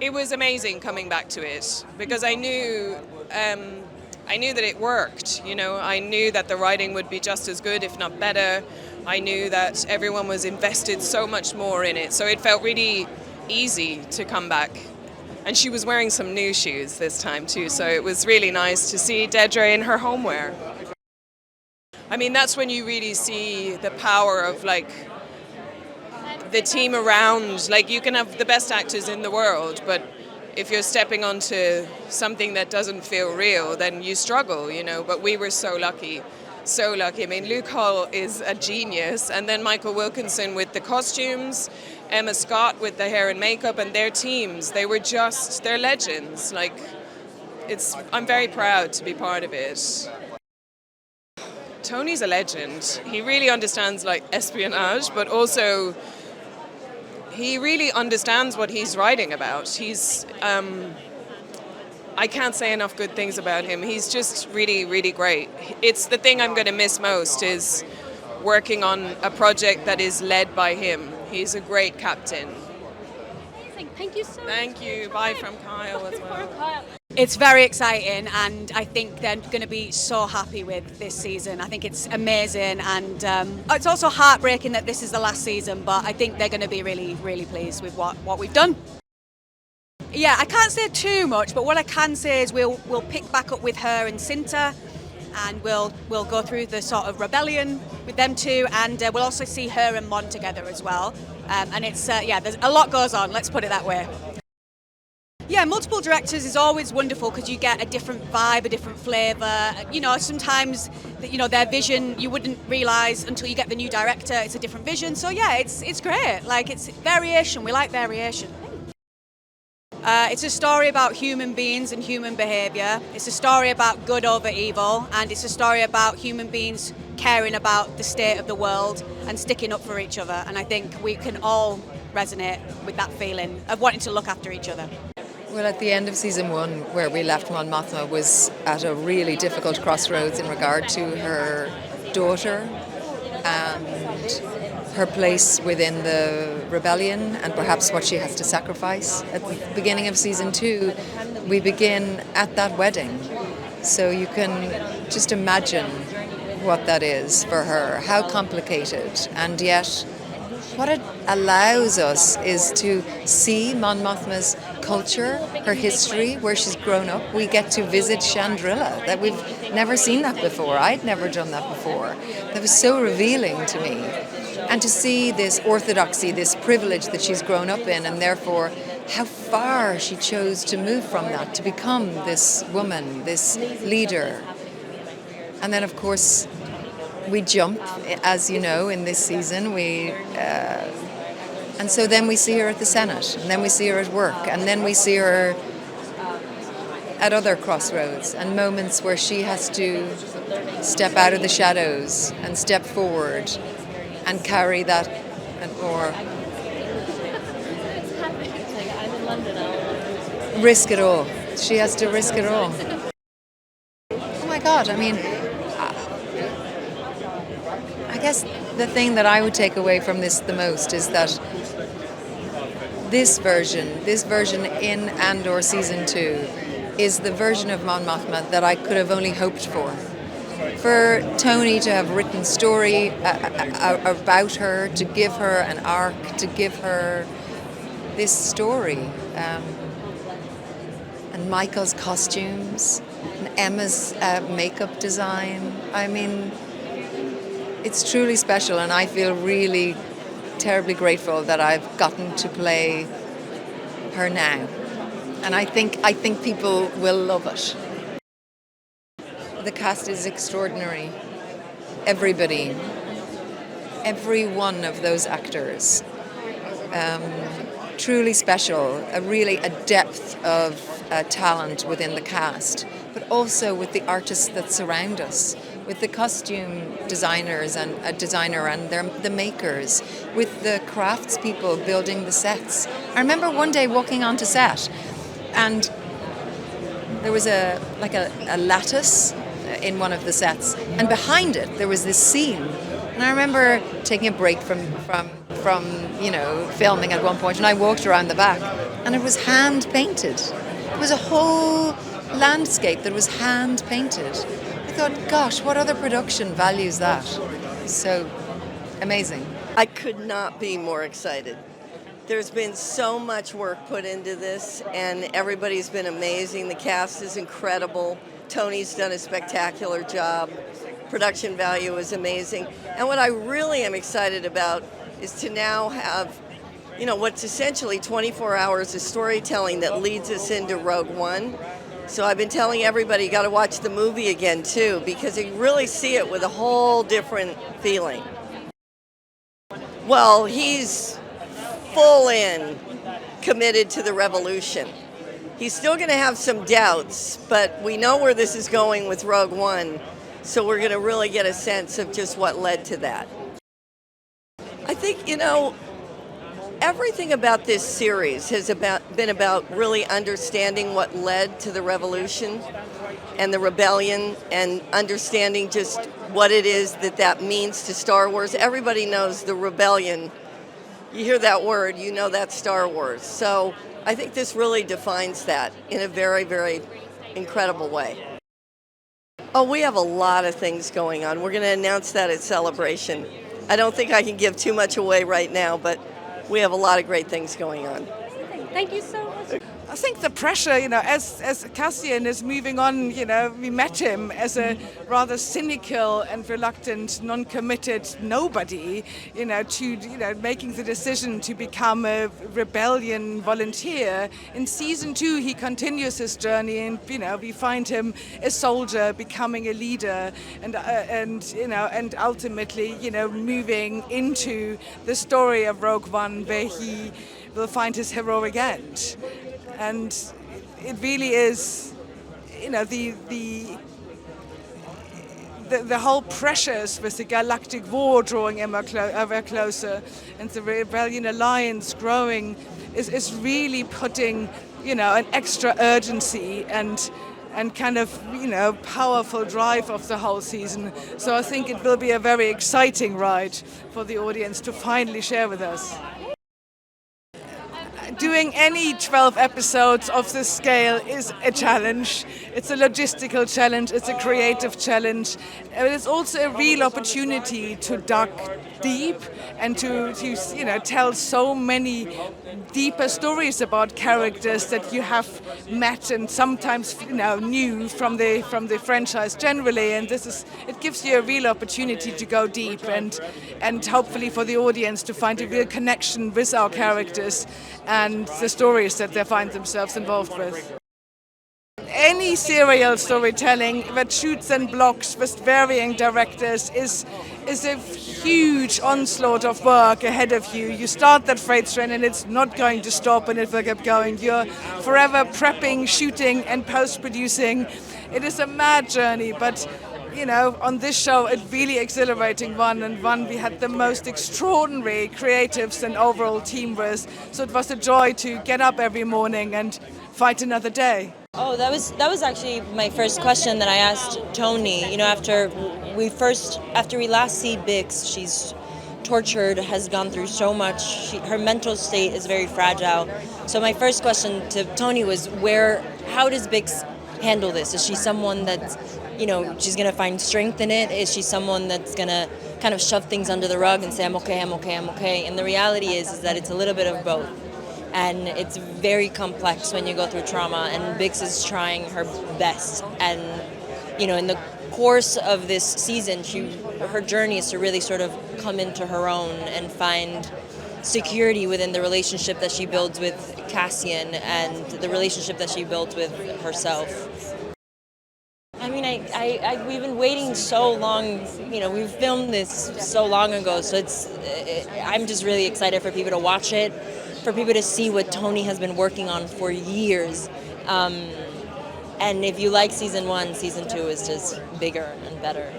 It was amazing coming back to it because I knew that it worked. You know, I knew that the writing would be just as good, if not better. I knew that everyone was invested so much more in it, so it felt really easy to come back. And she was wearing some new shoes this time too, so it was really nice to see Deedra in her homewear. I mean, that's when you really see the power of like the team around. Like, you can have the best actors in the world, but if you're stepping onto something that doesn't feel real, then you struggle, you know. But we were so lucky, so lucky. I mean, Luke Hall is a genius, and then Michael Wilkinson with the costumes, Emma Scott with the hair and makeup, and their teams. They're legends. Like, I'm very proud to be part of it. Tony's a legend. He really understands like espionage, but also he really understands what he's writing about. I can't say enough good things about him. He's just really, really great. It's the thing I'm going to miss most is working on a project that is led by him. He's a great captain. Amazing. Thank you so much. Thank you. Bye from Kyle as well. It's very exciting, and I think they're going to be so happy with this season. I think it's amazing, and it's also heartbreaking that this is the last season, but I think they're going to be really, really pleased with what we've done. Yeah, I can't say too much, but what I can say is we'll pick back up with her and Cinta, and we'll go through the sort of rebellion with them two, and we'll also see her and Mon together as well. And it's there's a lot goes on. Let's put it that way. Yeah, multiple directors is always wonderful because you get a different vibe, a different flavour. You know, sometimes their vision you wouldn't realise until you get the new director. It's a different vision. So yeah, it's great. Like, it's variation. We like variation. It's a story about human beings and human behaviour. It's a story about good over evil, and it's a story about human beings caring about the state of the world and sticking up for each other. And I think we can all resonate with that feeling of wanting to look after each other. Well, at the end of season 1, where we left Mon Mothma, was at a really difficult crossroads in regard to her daughter and her place within the rebellion and perhaps what she has to sacrifice. At the beginning of season 2, we begin at that wedding. So you can just imagine what that is for her, how complicated, and yet what it allows us is to see Mon Mothma's culture, her history, where she's grown up. We get to visit Chandrila, that we've never seen that before. I'd never done that before. That was so revealing to me. And to see this orthodoxy, this privilege that she's grown up in, and therefore how far she chose to move from that, to become this woman, this leader. And then, of course, we jump, as you know, in this season. And so then we see her at the Senate, and then we see her at work, and then we see her at other crossroads and moments where she has to step out of the shadows and step forward and carry that, or risk it all. She has to risk it all. Oh my God, I mean, I guess the thing that I would take away from this the most is that this version in Andor season 2 is the version of Mon Mothma that I could have only hoped for. For Tony to have written story about her, to give her an arc, to give her this story. And Michael's costumes, and Emma's makeup design. I mean, it's truly special, and I feel really terribly grateful that I've gotten to play her now. And I think people will love it. The cast is extraordinary. Everybody, every one of those actors, truly special. Really a depth of talent within the cast, but also with the artists that surround us, with the costume designers and a designer and the makers, with the craftspeople building the sets. I remember one day walking onto set, and there was a lattice in one of the sets, and behind it there was this scene, and And I remember taking a break from filming at one point, and I walked around the back, and it was hand painted. It was a whole landscape that was hand painted. I thought, gosh, what other production values that? So amazing. I could not be more excited. There's been so much work put into this, and everybody's been amazing. The cast is incredible. Tony's done a spectacular job. Production value is amazing. And what I really am excited about is to now have, what's essentially 24 hours of storytelling that leads us into Rogue One. So I've been telling everybody, you got to watch the movie again, too, because you really see it with a whole different feeling. Well, he's full in committed to the revolution. He's still going to have some doubts, but we know where this is going with Rogue One, so we're going to really get a sense of just what led to that. I think, everything about this series has been about really understanding what led to the revolution and the rebellion, and understanding just what it is that means to Star Wars. Everybody knows the rebellion. You hear that word, you know that's Star Wars. So I think this really defines that in a very, very incredible way. Oh, we have a lot of things going on. We're going to announce that at Celebration. I don't think I can give too much away right now, but we have a lot of great things going on. Thank you so much. I think the pressure, as Cassian is moving on, we met him as a rather cynical and reluctant, non-committed nobody, to, making the decision to become a rebellion volunteer. In season 2, he continues his journey, and, we find him a soldier becoming a leader, and ultimately, moving into the story of Rogue One, where he will find his heroic end. And it really is, the whole pressures with the galactic war drawing ever closer, and the Rebellion Alliance growing is really putting, an extra urgency and kind of, powerful drive of the whole season. So I think it will be a very exciting ride for the audience to finally share with us. Doing any 12 episodes of this scale is a challenge. It's a logistical challenge, it's a creative challenge, but it's also a real opportunity to dig deep and to tell so many deeper stories about characters that you have met and sometimes knew from the franchise generally, and it gives you a real opportunity to go deep and hopefully for the audience to find a real connection with our characters and the stories that they find themselves involved with. Any serial storytelling that shoots and blocks with varying directors is a huge onslaught of work ahead of you. You start that freight train and it's not going to stop, and it will keep going. You're forever prepping, shooting and post-producing. It is a mad journey, but on this show, it's really exhilarating one we had the most extraordinary creatives and overall team with. So it was a joy to get up every morning and fight another day. Oh, that was actually my first question that I asked Tony. After we last see Bix, she's tortured, has gone through so much. Her mental state is very fragile. So my first question to Tony was, how does Bix handle this? Is she someone that's, she's going to find strength in it? Is she someone that's going to kind of shove things under the rug and say, I'm okay? And the reality is that it's a little bit of both. And it's very complex when you go through trauma, and Bix is trying her best. And, in the course of this season, her journey is to really sort of come into her own and find security within the relationship that she builds with Cassian and the relationship that she builds with herself. I mean, we've been waiting so long, we've filmed this so long ago, so I'm just really excited for people to watch it, for people to see what Tony has been working on for years. And if you like season 1, season 2 is just bigger and better.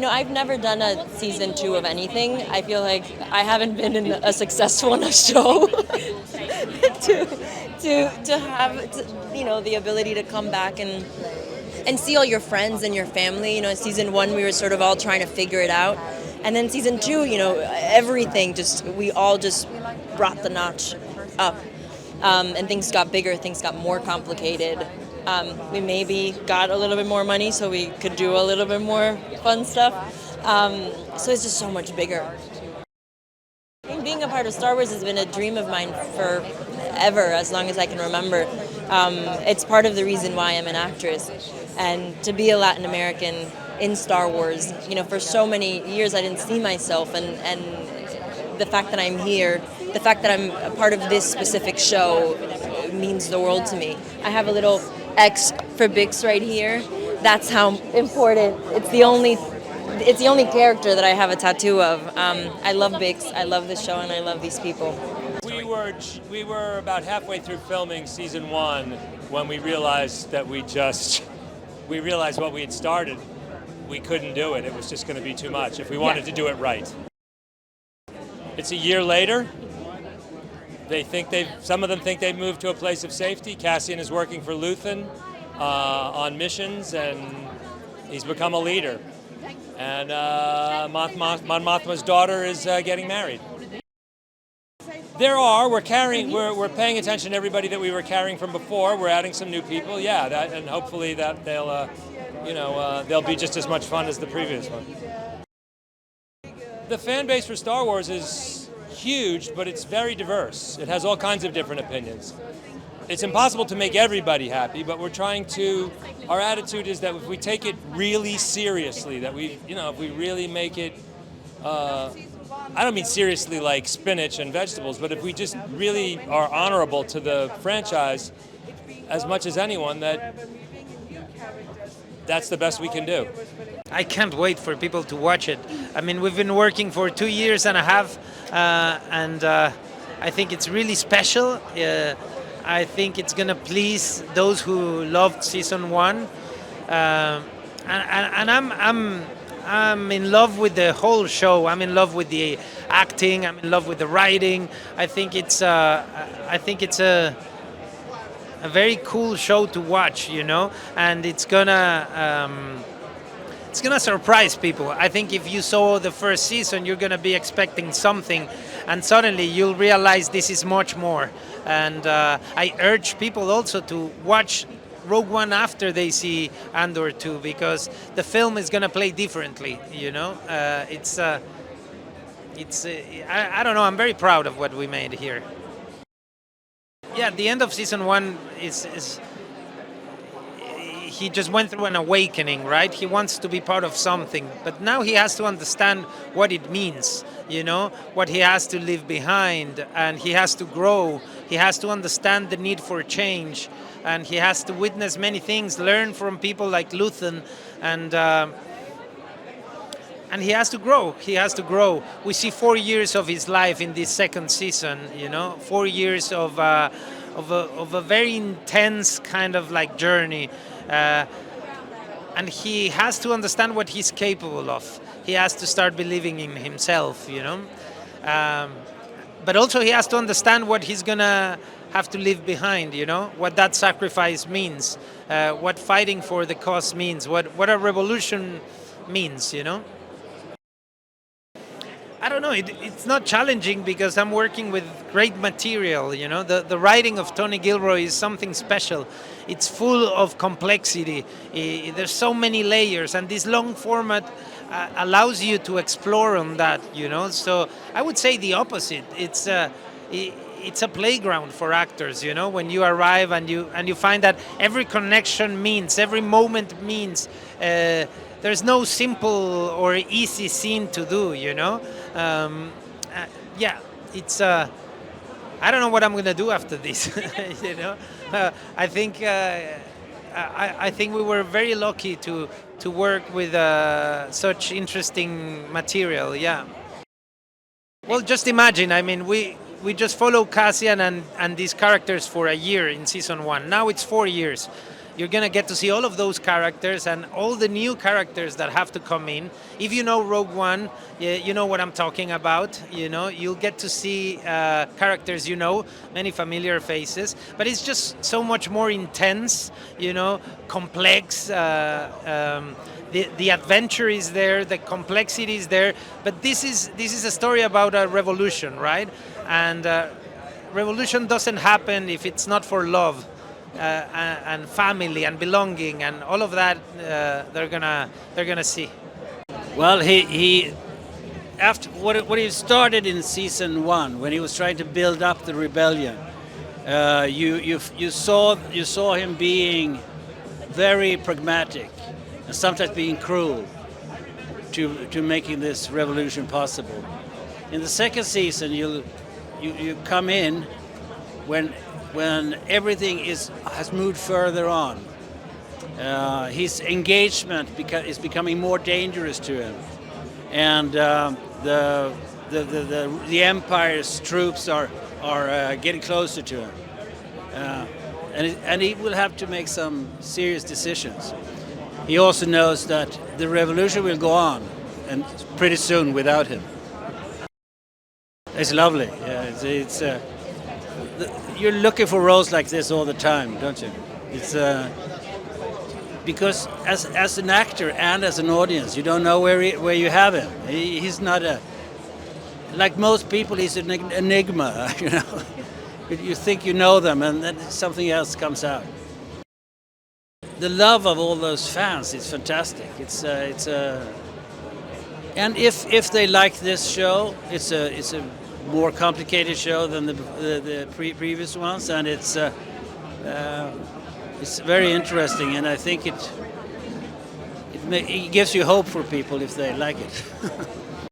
I've never done a season 2 of anything. I feel like I haven't been in a successful enough show to have the ability to come back and and see all your friends and your family. You know, in season 1 we were sort of all trying to figure it out, and then season 2, you know, everything we all just brought the notch up, and things got bigger, things got more complicated. We maybe got a little bit more money so we could do a little bit more fun stuff. So it's just so much bigger. Being a part of Star Wars has been a dream of mine forever, as long as I can remember. It's part of the reason why I'm an actress. And to be a Latin American in Star Wars, you know, for so many years I didn't see myself, and the fact that I'm here, the fact that I'm a part of this specific show means the world to me. I have a little X for Bix right here. That's how important. It's the only character that I have a tattoo of. I love Bix, I love this show, and I love these people. We were about halfway through filming season 1 when we realized that we realized what we had started. We couldn't do it. It was just going to be too much if we wanted to do it right. It's a year later. Some of them think they've moved to a place of safety. Cassian is working for Luthen on missions, and he's become a leader. And Mothma's daughter is getting married. We're paying attention to everybody that we were carrying from before. We're adding some new people, and hopefully that they'll be just as much fun as the previous one. The fan base for Star Wars is huge, but it's very diverse. It has all kinds of different opinions. It's impossible to make everybody happy, but our attitude is that if we take it really seriously, if we really make it, I don't mean seriously like spinach and vegetables, but if we just really are honorable to the franchise as much as anyone, that's the best we can do. I can't wait for people to watch it. I mean, we've been working for 2 years and a half, and I think it's really special. I think it's going to please those who loved season 1, and I'm in love with the whole show. I'm in love with the acting. I'm in love with the writing. I think it's a very cool show to watch, you know, and it's gonna surprise people. I think if you saw the first season, you're gonna be expecting something, and suddenly you'll realize this is much more. And I urge people also to watch Rogue One after they see Andor 2, because the film is gonna play differently, you know. I don't know. I'm very proud of what we made here. Yeah, the end of season 1 is he just went through an awakening, right? He wants to be part of something, but now he has to understand what it means, you know, what he has to leave behind, and he has to grow. He has to understand the need for change, and he has to witness many things, learn from people like Luthen, and he has to grow. He has to grow. We see 4 years of his life in this second season, you know, 4 years of a very intense kind of like journey. And he has to understand what he's capable of. He has to start believing in himself, you know. But also he has to understand what he's gonna have to leave behind, you know, what that sacrifice means, what fighting for the cause means, what a revolution means, you know. I don't know, it's not challenging because I'm working with great material, you know. The writing of Tony Gilroy is something special. It's full of complexity. There's so many layers, and this long format allows you to explore on that, you know. So I would say the opposite. It's a playground for actors, you know, when you arrive and you find that every connection means, every moment means. There's no simple or easy scene to do, you know. It's. I don't know what I'm gonna do after this, you know. I think we were very lucky to work with such interesting material. Yeah. Well, just imagine. I mean, we just follow Cassian and these characters for a year in season 1. Now it's 4 years. you're going to get to see all of those characters and all the new characters that have to come in. If you know Rogue One, you know what I'm talking about. You know, you'll get to see characters you know, many familiar faces, but it's just so much more intense, you know, complex. The adventure is there, the complexity is there, but this is a story about a revolution, right? And revolution doesn't happen if it's not for love and family and belonging and all of that. They're gonna see. Well, he after what he started in season 1 when he was trying to build up the rebellion. You saw him being very pragmatic and sometimes being cruel to making this revolution possible. In the second season, you come in when everything has moved further on. His engagement is becoming more dangerous to him, and the Empire's troops are getting closer to him, and he will have to make some serious decisions. He also knows that the revolution will go on, and pretty soon without him. It's lovely. Yeah, you're looking for roles like this all the time, don't you? It's because as an actor and as an audience, you don't know where you have him. He's not like most people. He's an enigma. You know, you think you know them, and then something else comes out. The love of all those fans is fantastic. And if they like this show, it's a more complicated show than the previous ones, and it's very interesting, and I think it gives you hope for people if they like it.